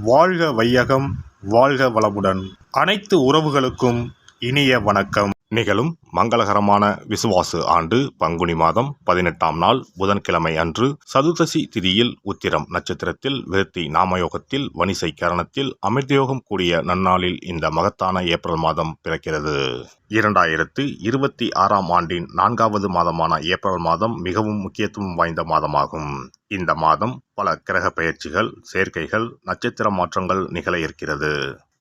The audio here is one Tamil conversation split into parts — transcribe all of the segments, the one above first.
வாழ்க வையகம், வாழ்க வளமுடன். அனைத்து உறவுகளுக்கும் இனிய வணக்கம். நிகழும் மங்களகரமான விசுவாசு ஆண்டு பங்குனி மாதம் 18ஆம் நாள் புதன்கிழமை அன்று சதுர்தசி திதியில் உத்திரம் நட்சத்திரத்தில் விருத்தி நாமயோகத்தில் வணிசை கரணத்தில் அமிர்தயோகம் கூடிய நன்னாளில் இந்த மகத்தான ஏப்ரல் மாதம் பிறக்கிறது. 2026ஆம் ஆண்டின் 4வது மாதமான ஏப்ரல் மாதம் மிகவும் முக்கியத்துவம் வாய்ந்த மாதமாகும். இந்த மாதம் பல கிரக பெயர்ச்சிகள், சேர்க்கைகள், நட்சத்திர மாற்றங்கள் நிகழ இருக்கிறது.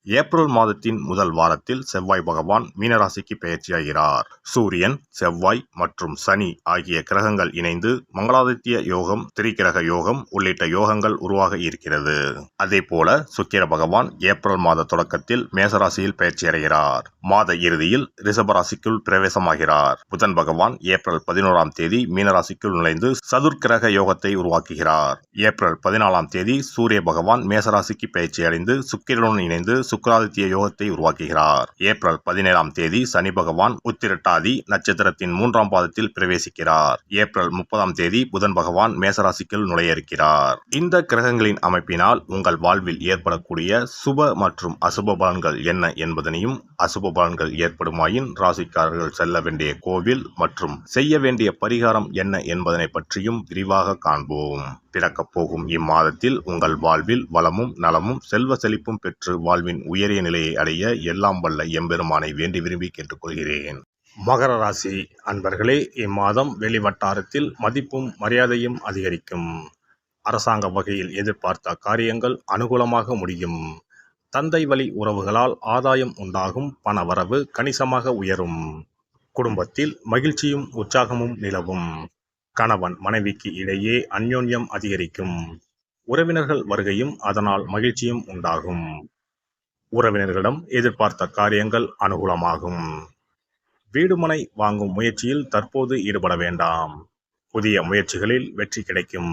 ஏப்ரல் மாதத்தின் முதல் வாரத்தில் செவ்வாய் பகவான் மீனராசிக்கு பெயர்ச்சியாகிறார். சூரியன், செவ்வாய் மற்றும் சனி ஆகிய கிரகங்கள் இணைந்து மங்களாதித்ய யோகம், திரிகிரக யோகம் உள்ளிட்ட யோகங்கள் உருவாக இருக்கிறது. அதே போல சுக்கிர பகவான் ஏப்ரல் மாத தொடக்கத்தில் மேசராசியில் பெயர்ச்சியடைகிறார். மாத இறுதியில் ரிஷபராசிக்குள் பிரவேசமாகிறார். புதன் பகவான் ஏப்ரல் 11ஆம் தேதி மீனராசிக்குள் நுழைந்து சதுர்கிரக யோகத்தை உருவாக்குகிறார். ஏப்ரல் 14ஆம் தேதி சூரிய பகவான் மேசராசிக்கு பெயர்ச்சியடைந்து சுக்கிரனுடன் இணைந்து சுக்கிராதித்ய யோகத்தை உருவாக்குகிறார். ஏப்ரல் 17ஆம் தேதி சனி பகவான் உத்திரட்டாதி நட்சத்திரத்தின் 3ஆம் பாதத்தில் பிரவேசிக்கிறார். ஏப்ரல் 30ஆம் தேதி புதன் பகவான் மேசராசிக்குள் நுழைய இருக்கிறார். இந்த கிரகங்களின் அமைப்பினால் உங்கள் வாழ்வில் ஏற்படக்கூடிய சுப மற்றும் அசுப பலன்கள் என்ன என்பதனையும், அசுப பலன்கள் ஏற்படுமாயின் ராசிக்காரர்கள் செல்ல வேண்டிய கோவில் மற்றும் செய்ய வேண்டிய பரிகாரம் என்ன என்பதனை பற்றியும் விரிவாக காண்போம். பிறக்கப் போகும் இம்மாதத்தில் உங்கள் வாழ்வில் வளமும் நலமும் செல்வ செழிப்பும் பெற்று வாழ்வின் உயரிய நிலையை அடைய எல்லாம் வல்ல எம்பெருமானை வேண்டி விரும்பி கேட்டுக்கொள்கிறேன். மகர ராசி அன்பர்களே, இம்மாதம் வெளிவட்டாரத்தில் மதிப்பும் மரியாதையும் அதிகரிக்கும். அரசாங்க வகையில் எதிர்பார்த்த காரியங்கள் அனுகூலமாக முடியும். தந்தை வழி உறவுகளால் ஆதாயம் உண்டாகும். பணவரவு கணிசமாக உயரும். குடும்பத்தில் மகிழ்ச்சியும் உற்சாகமும் நிலவும். கணவன் மனைவிக்கு இடையே அந்யோன்யம் அதிகரிக்கும். உறவினர்கள் வருகையும் அதனால் மகிழ்ச்சியும் உண்டாகும். உறவினர்களிடம் எதிர்பார்த்த காரியங்கள் அனுகூலமாகும். வீடுமனை வாங்கும் முயற்சியில் தற்போது ஈடுபட வேண்டாம். புதிய முயற்சிகளில் வெற்றி கிடைக்கும்.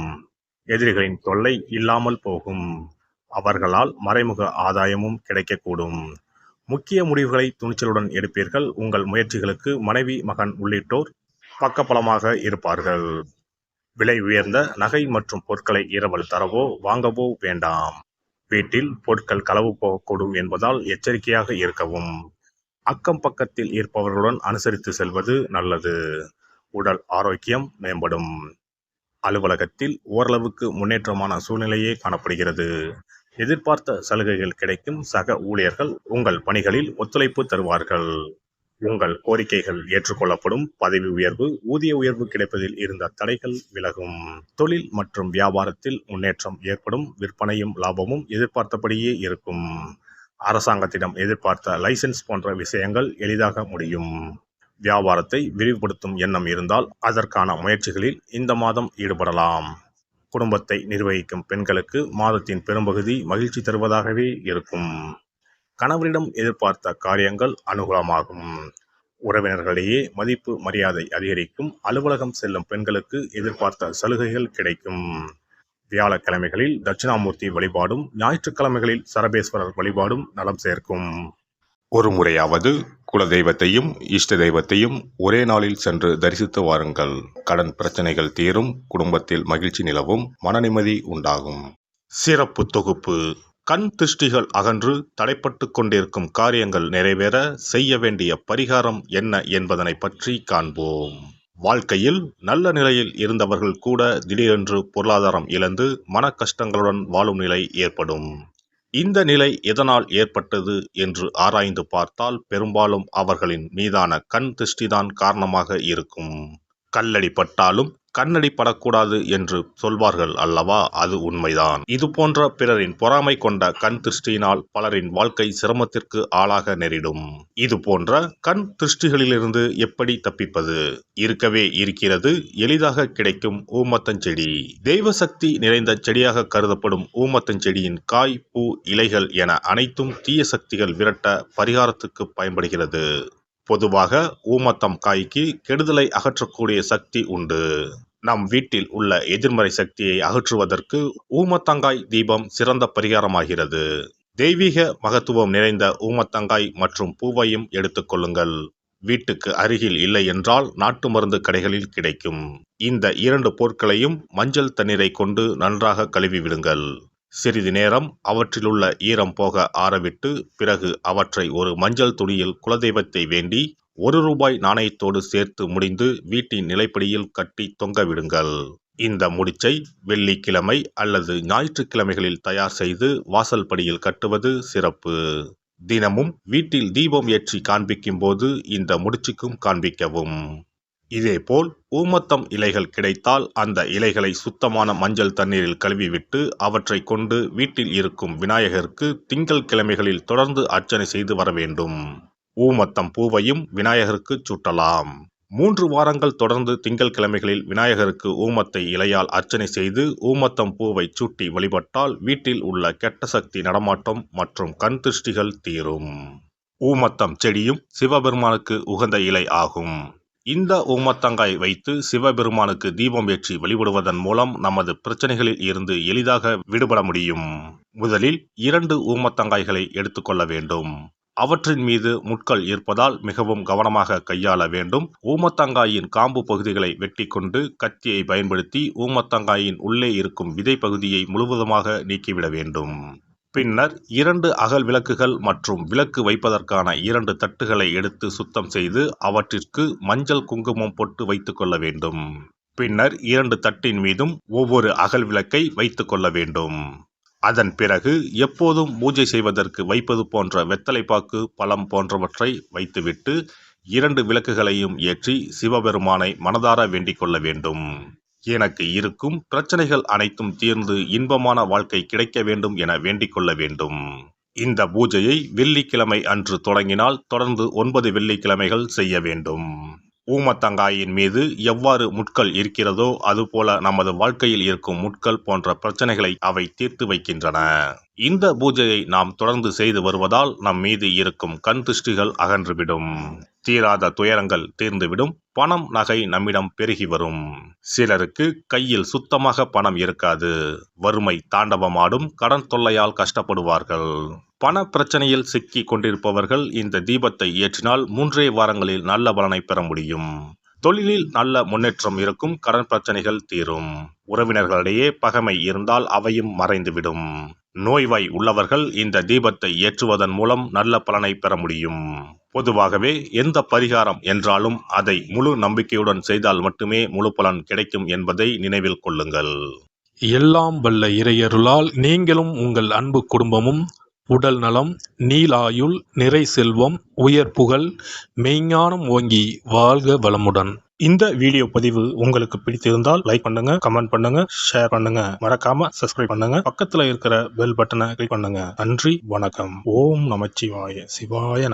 எதிரிகளின் தொல்லை இல்லாமல் போகும். அவர்களால் மறைமுக ஆதாயமும் கிடைக்கக்கூடும். முக்கிய முடிவுகளை துணிச்சலுடன் எடுப்பீர்கள். உங்கள் முயற்சிகளுக்கு மனைவி, மகன் உள்ளிட்டோர் பக்கபலமாக இருப்பார்கள். விலை உயர்ந்த நகை மற்றும் பொருட்களை இரவல் தரவோ வாங்கவோ வேண்டாம். வீட்டில் பொருட்கள் களவு போகக்கூடும் என்பதால் எச்சரிக்கையாக இருக்கவும். அக்கம் பக்கத்தில் இருப்பவர்களுடன் அனுசரித்து செல்வது நல்லது. உடல் ஆரோக்கியம் மேம்படும். அலுவலகத்தில் ஓரளவுக்கு முன்னேற்றமான சூழ்நிலையே காணப்படுகிறது. எதிர்பார்த்த சலுகைகள் கிடைக்கும். சக ஊழியர்கள் உங்கள் பணிகளில் ஒத்துழைப்பு தருவார்கள். உங்கள் கோரிக்கைகள் ஏற்றுக்கொள்ளப்படும். பதவி உயர்வு, ஊதிய உயர்வு கிடைப்பதில் இருந்த தடைகள் விலகும். தொழில் மற்றும் வியாபாரத்தில் முன்னேற்றம் ஏற்படும். விற்பனையும் லாபமும் எதிர்பார்த்தபடியே இருக்கும். அரசாங்கத்திடம் எதிர்பார்த்த லைசென்ஸ் போன்ற விஷயங்கள் எளிதாக முடியும். வியாபாரத்தை விரிவுபடுத்தும் எண்ணம் இருந்தால் அதற்கான முயற்சிகளில் இந்த மாதம் ஈடுபடலாம். குடும்பத்தை நிர்வகிக்கும் பெண்களுக்கு மாதத்தின் பெரும்பகுதி மகிழ்ச்சி தருவதாகவே இருக்கும். கணவரிடம் எதிர்பார்த்த காரியங்கள் அனுகூலமாகும். உறவினர்களிடையே மதிப்பு மரியாதை அதிகரிக்கும். அலுவலகம் செல்லும் பெண்களுக்கு எதிர்பார்த்த சலுகைகள் கிடைக்கும். வியாழக்கிழமைகளில் தட்சிணாமூர்த்தி வழிபாடும், ஞாயிற்றுக்கிழமைகளில் சரபேஸ்வரர் வழிபாடும் நலம் சேர்க்கும். ஒரு முறையாவது குலதெய்வத்தையும் இஷ்ட தெய்வத்தையும் ஒரே நாளில் சென்று தரிசித்து வாருங்கள். கடன் பிரச்சனைகள் தீரும். குடும்பத்தில் மகிழ்ச்சி நிலவும். மன நிம்மதி உண்டாகும். சிறப்பு தொகுப்பு. கண் திருஷ்டிகள் அகன்று தடைப்பட்டு கொண்டிருக்கும் காரியங்கள் நிறைவேற செய்ய வேண்டிய பரிகாரம் என்ன என்பதனை பற்றி காண்போம். வாழ்க்கையில் நல்ல நிலையில் இருந்தவர்கள் கூட திடீரென்று பொருளாதாரம் இழந்து மன கஷ்டங்களுடன் வாழும் நிலை ஏற்படும். இந்த நிலை எதனால் ஏற்பட்டது என்று ஆராய்ந்து பார்த்தால் பெரும்பாலும் அவர்களின் மீதான கண் திருஷ்டிதான் காரணமாக இருக்கும். கல்லடி பட்டாலும் கண்ணடி படக்கூடாது என்று சொல்வார்கள் அல்லவா? அது உண்மைதான். இது போன்ற பிறரின் பொறாமை கொண்ட கண் திருஷ்டியினால் பலரின் வாழ்க்கை சிரமத்திற்கு ஆளாக நேரிடும். இது போன்ற கண் திருஷ்டிகளிலிருந்து எப்படி தப்பிப்பது? இருக்கவே இருக்கிறது எளிதாக கிடைக்கும் ஊமத்தஞ்செடி. தெய்வ சக்தி நிறைந்த செடியாக கருதப்படும் ஊமத்தஞ்செடியின் காய், பூ, இலைகள் என அனைத்தும் தீய சக்திகள் விரட்ட பரிகாரத்துக்கு பயன்படுகிறது. பொதுவாக ஊமத்தம் காய்க்கு கெடுதலை அகற்றக்கூடிய சக்தி உண்டு. நம் வீட்டில் உள்ள எதிர்மறை சக்தியை அகற்றுவதற்கு ஊமத்தங்காய் தீபம் சிறந்த பரிகாரமாகிறது. தெய்வீக மகத்துவம் நிறைந்த ஊமத்தங்காய் மற்றும் பூவையும் எடுத்துக்கொள்ளுங்கள். வீட்டுக்கு அருகில் இல்லை என்றால் நாட்டு மருந்து கடைகளில் கிடைக்கும். இந்த 2 பொருட்களையும் மஞ்சள் தண்ணீரை கொண்டு நன்றாக கழுவி விடுங்கள். சிறிது நேரம் அவற்றிலுள்ள ஈரம் போக ஆறவிட்டு பிறகு அவற்றை ஒரு மஞ்சள் துணியில் குலதெய்வத்தை வேண்டி ₹1 நாணயத்தோடு சேர்த்து முடிந்து வீட்டின் நிலைப்படியில் கட்டி தொங்கவிடுங்கள். இந்த முடிச்சை வெள்ளிக்கிழமை அல்லது ஞாயிற்றுக்கிழமைகளில் தயார் செய்து வாசல் படியில் கட்டுவது சிறப்பு. தினமும் வீட்டில் தீபம் ஏற்றி காண்பிக்கும் போது இந்த முடிச்சுக்கும் காண்பிக்கவும். இதேபோல் ஊமத்தம் இலைகள் கிடைத்தால் அந்த இலைகளை சுத்தமான மஞ்சள் தண்ணீரில் கழுவிவிட்டு அவற்றை கொண்டு வீட்டில் இருக்கும் விநாயகருக்கு திங்கள் கிழமைகளில் தொடர்ந்து அர்ச்சனை செய்து வர வேண்டும். ஊமத்தம் பூவையும் விநாயகருக்கு சூட்டலாம். 3 வாரங்கள் தொடர்ந்து திங்கள் கிழமைகளில் விநாயகருக்கு ஊமத்தை இலையால் அர்ச்சனை செய்து ஊமத்தம் பூவை சூட்டி வழிபட்டால் வீட்டில் உள்ள கெட்ட சக்தி நடமாட்டம் மற்றும் கண் திருஷ்டிகள் தீரும். ஊமத்தம் செடியும் சிவபெருமானுக்கு உகந்த இலை ஆகும். இந்த ஊமத்தங்காய் வைத்து சிவபெருமானுக்கு தீபம் ஏற்றி வழிபடுவதன் மூலம் நமது பிரச்சனைகளில் இருந்து எளிதாக விடுபட முடியும். முதலில் 2 ஊமத்தங்காய்களை எடுத்துக்கொள்ள வேண்டும். அவற்றின் மீது முட்கள் இருப்பதால் மிகவும் கவனமாக கையாள வேண்டும். ஊமத்தங்காயின் காம்பு பகுதிகளை வெட்டி கொண்டு கத்தியை பயன்படுத்தி ஊமத்தங்காயின் உள்ளே இருக்கும் விதை பகுதியை முழுவதுமாக நீக்கிவிட வேண்டும். பின்னர் 2 அகல் விளக்குகள் மற்றும் விளக்கு வைப்பதற்கான 2 தட்டுகளை எடுத்து சுத்தம் செய்து அவற்றிற்கு மஞ்சள் குங்குமம் போட்டு வைத்துக் கொள்ள வேண்டும். பின்னர் 2 தட்டின் மீதும் ஒவ்வொரு அகல் விளக்கை வைத்துக் கொள்ள வேண்டும். அதன் பிறகு எப்போதும் பூஜை செய்வதற்கு வைப்பது போன்ற வெத்தலைப்பாக்கு, பழம் போன்றவற்றை வைத்துவிட்டு 2 விளக்குகளையும் ஏற்றி சிவபெருமானை மனதார வேண்டிக் கொள்ள வேண்டும். எனக்கு இருக்கும் பிரச்சனைகள் அனைத்தும் தீர்ந்து இன்பமான வாழ்க்கை கிடைக்க வேண்டும் என வேண்டிக் கொள்ள வேண்டும். இந்த பூஜையை வெள்ளிக்கிழமை அன்று தொடங்கினால் தொடர்ந்து 9 வெள்ளிக்கிழமைகள் செய்ய வேண்டும். ஊமத்தங்காயின் மீது எவ்வாறு முட்கள் இருக்கிறதோ அதுபோல நமது வாழ்க்கையில் இருக்கும் முட்கள் போன்ற பிரச்சனைகளை அவை தீர்த்து வைக்கின்றன. இந்த பூஜையை நாம் தொடர்ந்து செய்து வருவதால் நம் மீது இருக்கும் கண் திருஷ்டிகள் அகன்றுவிடும். தீராத துயரங்கள் தீர்ந்துவிடும். பணம் நகை நம்மிடம் பெருகி வரும். சிலருக்கு கையில் சுத்தமாக பணம் இருக்காது. வறுமை தாண்டவமாடும். கடன் தொல்லையால் கஷ்டப்படுவார்கள். பண பிரச்சனையில் சிக்கி கொண்டிருப்பவர்கள் இந்த தீபத்தை ஏற்றினால் 3 வாரங்களில் நல்ல பலனை பெற முடியும். தொழிலில் நல்ல முன்னேற்றம் இருக்கும். கடன் பிரச்சனைகள் தீரும். உறவினர்களிடையே பகைமை இருந்தால் அவையும் மறைந்துவிடும். நோய்வாய் உள்ளவர்கள் இந்த தீபத்தை ஏற்றுவதன் மூலம் நல்ல பலனை பெற முடியும். பொதுவாகவே எந்த பரிகாரம் என்றாலும் அதை முழு நம்பிக்கையுடன் செய்தால் மட்டுமே முழு பலன் கிடைக்கும் என்பதை நினைவில் கொள்ளுங்கள். எல்லாம் வல்ல இறையருளால் நீங்களும் உங்கள் அன்பு குடும்பமும் உடல் நலம், நீலாயுள், நிறை செல்வம், உயர் புகழ், மெய்ஞானம் ஓங்கி வாழ்க வளமுடன். இந்த வீடியோ பதிவு உங்களுக்கு பிடித்திருந்தால் லைக் பண்ணுங்க, கமெண்ட் பண்ணுங்க, ஷேர் பண்ணுங்க. மறக்காம சப்ஸ்கிரைப் பண்ணுங்க. பக்கத்துல இருக்கிற பெல் பட்டனை கிளிக் பண்ணுங்க. நன்றி, வணக்கம். ஓம் நமச்சிவாய. சிவாய